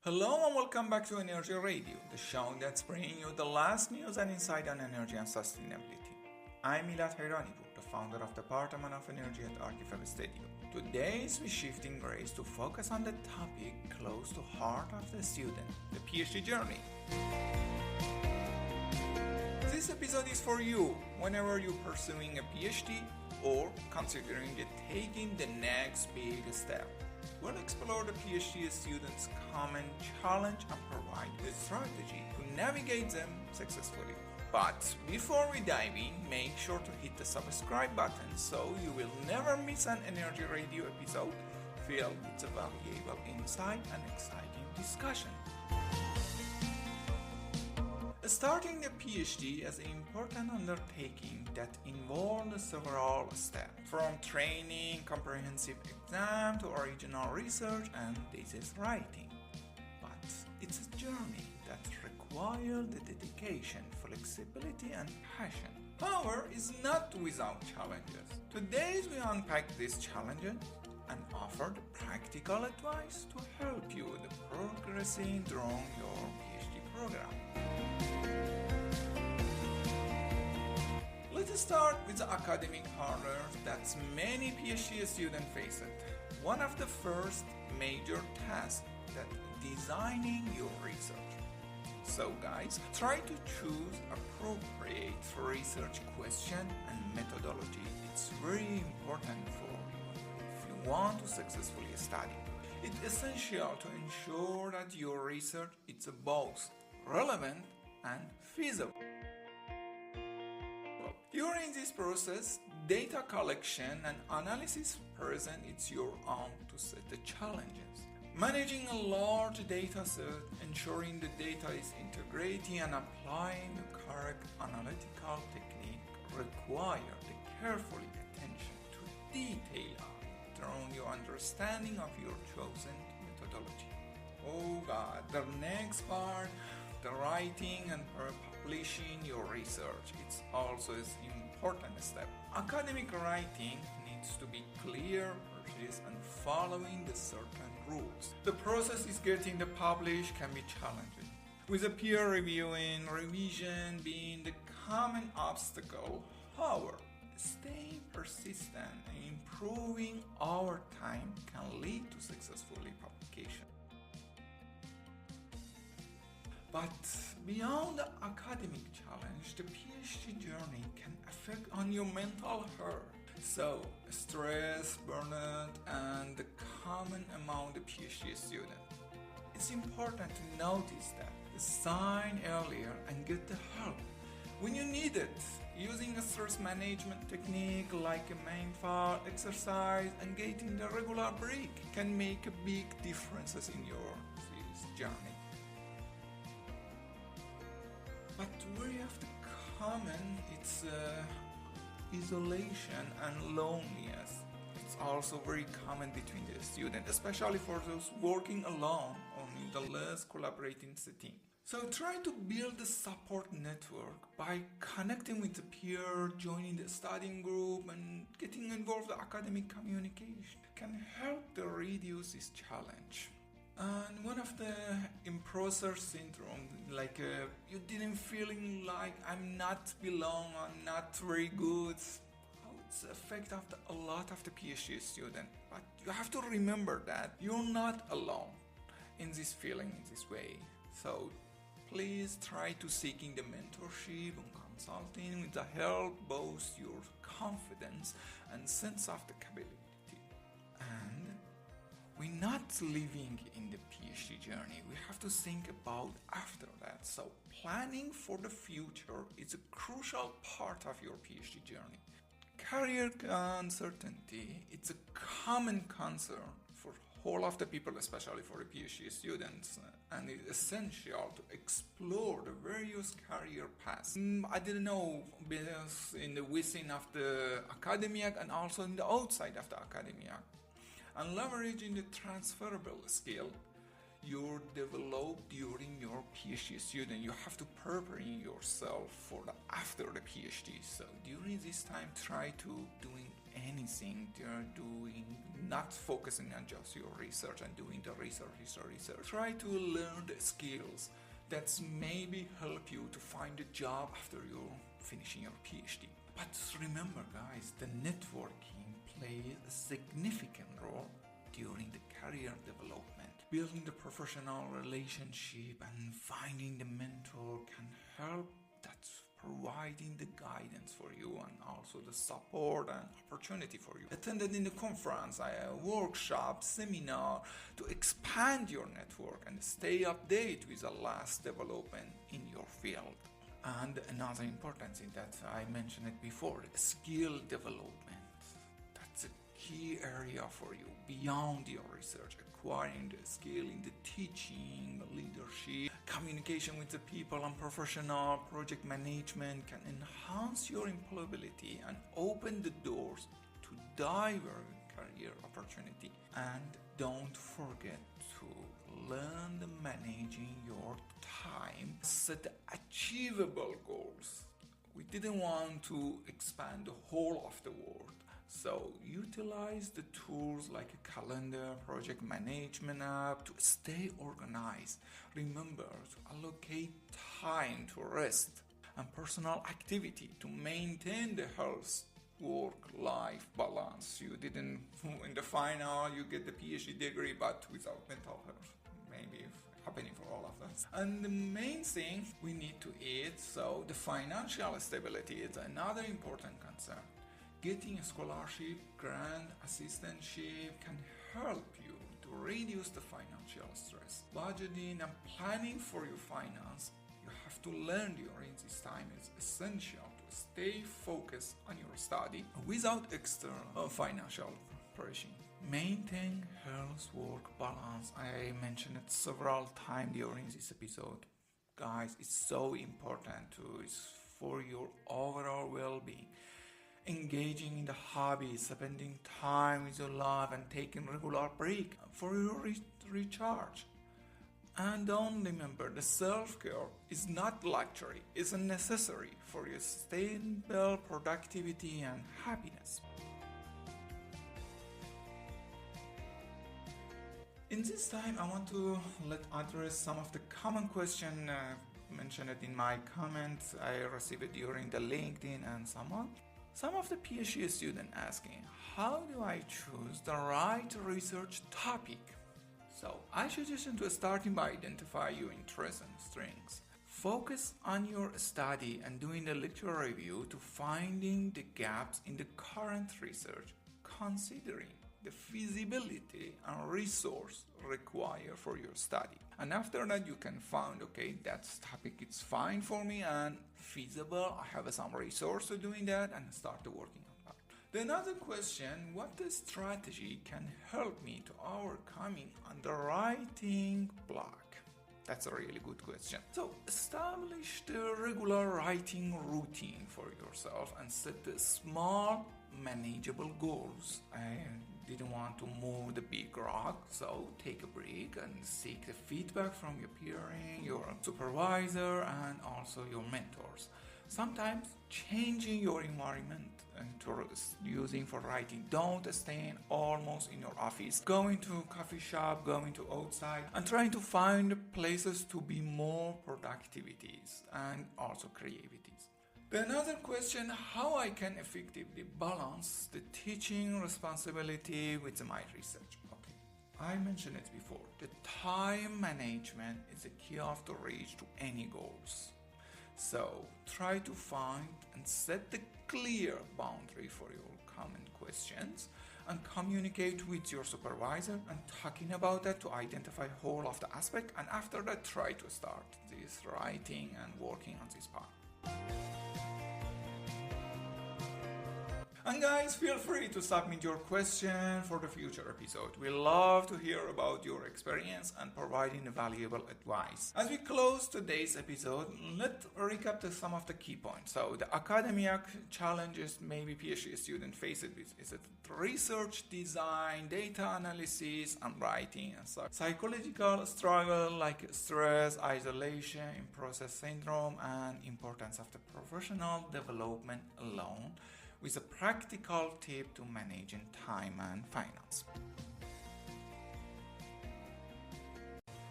Hello and welcome back to Energy Radio, the show that's bringing you the last news and insight on energy and sustainability. I'm Milad Heiranipour, the founder of the Department of Energy at Archifab Studio. Today we're shifting gears to focus on the topic close to the heart of the student, the PhD journey. This episode is for you whenever you're pursuing a PhD or considering taking the next big step. We'll explore the PhD students' common challenge and provide a strategy to navigate them successfully. But before we dive in, make sure to hit the subscribe button so you will never miss an Energy Radio episode filled with valuable insight and exciting discussion. Starting the PhD is an important undertaking that involves several steps, from training, comprehensive exam to original research and thesis writing. But it's a journey that requires the dedication, flexibility and passion. However, it's not without challenges. Today we unpack these challenges and offer the practical advice to help you with progressing during your PhD program. Let's start with the academic hurdles that many PhD students face. One of the first major tasks that designing your research. So guys, try to choose appropriate research question and methodology. It's very important for you if you want to successfully study. It's essential to ensure that your research is both relevant and feasible. During this process, data collection and analysis present it's your own to set the challenges. Managing a large data set, ensuring the data is integrating and applying the correct analytical technique require the careful attention to detail during your understanding of your chosen methodology. Oh God, the next part, the writing and publishing your research. It's also an important step. Academic writing needs to be clear, precise, and following the certain rules. The process is getting the published can be challenging, with the peer reviewing, revision being the common obstacle. However, staying persistent and improving over time can lead to successful publication. But beyond the academic challenge, the PhD journey can affect on your mental health. So, stress, burnout, and the common among the PhD student. It's important to notice that, sign earlier and get the help when you need it. Using a stress management technique like a mindful exercise and getting the regular break can make a big differences in your journey. But very often common, it's isolation and loneliness. It's also very common between the students, especially for those working alone or in the less collaborating setting. So try to build a support network by connecting with the peer, joining the studying group, and getting involved in academic communication can help to reduce this challenge. And one of the imposter syndrome, like you didn't feeling like I'm not belong, I'm not very good. It's the effect of a lot of the PhD student. But you have to remember that you're not alone in this feeling, in this way. So please try to seeking the mentorship and consulting with the help boost your confidence and sense of the capability. And we're not living in the PhD journey. We have to think about after that. So planning for the future is a crucial part of your PhD journey. Career uncertainty, it's a common concern for all of the people, especially for the PhD students, and it's essential to explore the various career paths. I didn't know business in the within of the academia and also in the outside of the academia. And leveraging the transferable skill you develop during your PhD student. You have to prepare yourself for after the PhD. So during this time, try to doing anything. They're doing not focusing on just your research and doing the research. Try to learn the skills that maybe help you to find a job after you're finishing your PhD. But remember, guys, the networking plays a significant role during the career development. Building the professional relationship and finding the mentor can help. That's providing the guidance for you and also the support and opportunity for you. Attended in the conference, a workshop, seminar to expand your network and stay updated with the last development in your field. And another important thing that I mentioned it before, skill development. That's a key area for you beyond your research. Acquiring the skill in the teaching, leadership, communication with the people, and professional project management can enhance your employability and open the doors to diverse career opportunity. And don't forget to learn managing your time, set achievable goals. We didn't want to expand the whole of the world, so utilize the tools like a calendar, project management app to stay organized. Remember to allocate time to rest and personal activity to maintain the health work-life balance. You didn't, in the final, you get the PhD degree, but without mental health. Maybe happening for all of us. And the main thing, we need to eat, so the financial stability is another important concern. Getting a scholarship, grant, assistantship can help you to reduce the financial stress. Budgeting and planning for your finance, you have to learn during this time is essential to stay focused on your study without external financial pressure. Maintain health-work balance. I mentioned it several times during this episode. Guys, it's so important it's for your overall well-being. Engaging in the hobbies, spending time with your love, and taking regular break for your recharge. And don't remember, the self-care is not luxury, it's a necessary for your sustainable productivity and happiness. In this time, I want to address some of the common questions mentioned in my comments I received during the LinkedIn and some of the PhD students asking, how do I choose the right research topic? So I suggest to starting by identify your interests and strengths. Focus on your study and doing the lecture review to finding the gaps in the current research, considering the feasibility and resource required for your study. And after that, you can find, okay, that topic is fine for me and feasible. I have some resource to doing that and start working on that. The another question, what strategy can help me to overcoming underwriting block? That's a really good question. So establish the regular writing routine for yourself and set the small manageable goals. I didn't want to move the big rock, so take a break and seek the feedback from your peering, your supervisor, and also your mentors. Sometimes changing your environment and using for writing. Don't stay almost in your office. Going to a coffee shop, going to outside, and trying to find places to be more productivities and also creativities. Another question, how I can effectively balance the teaching responsibility with my research. Okay, I mentioned it before. The time management is the key of the reach to any goals. So try to find and set the clear boundary for your common questions and communicate with your supervisor and talking about that to identify whole of the aspect, and after that try to start this writing and working on this part. And guys, feel free to submit your question for the future episode. We love to hear about your experience and providing valuable advice. As we close today's episode, let's recap some of the key points. So the academic challenges maybe PhD students face it with is it research, design, data analysis, and writing and such. Psychological struggle like stress, isolation, imposter syndrome, and importance of the professional development alone. with a practical tip to managing time and finance.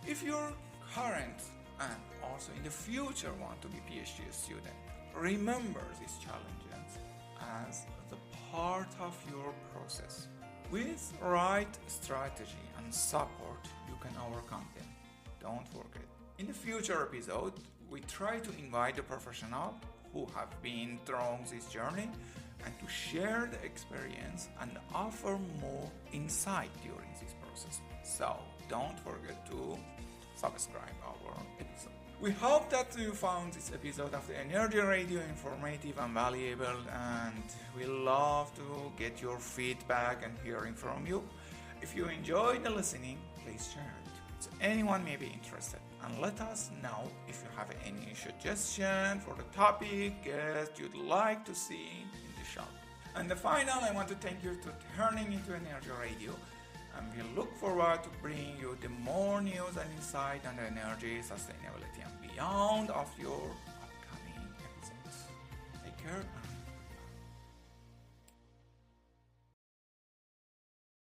If you're current and also in the future want to be PhD student, remember these challenges as the part of your process. With right strategy and support, you can overcome them. Don't forget. In the future episode, we try to invite a professional who have been through this journey and to share the experience and offer more insight during this process. So don't forget to subscribe our episode. We hope that you found this episode of the Energy Radio informative and valuable, and we love to get your feedback and hearing from you. If you enjoyed the listening, please share it so anyone may be interested, and let us know if you have any suggestion for the topic guest you'd like to see in the show. And the final, I want to thank you to turning into Energy Radio, and we look forward to bringing you the more news and insight on the energy, sustainability, and beyond of your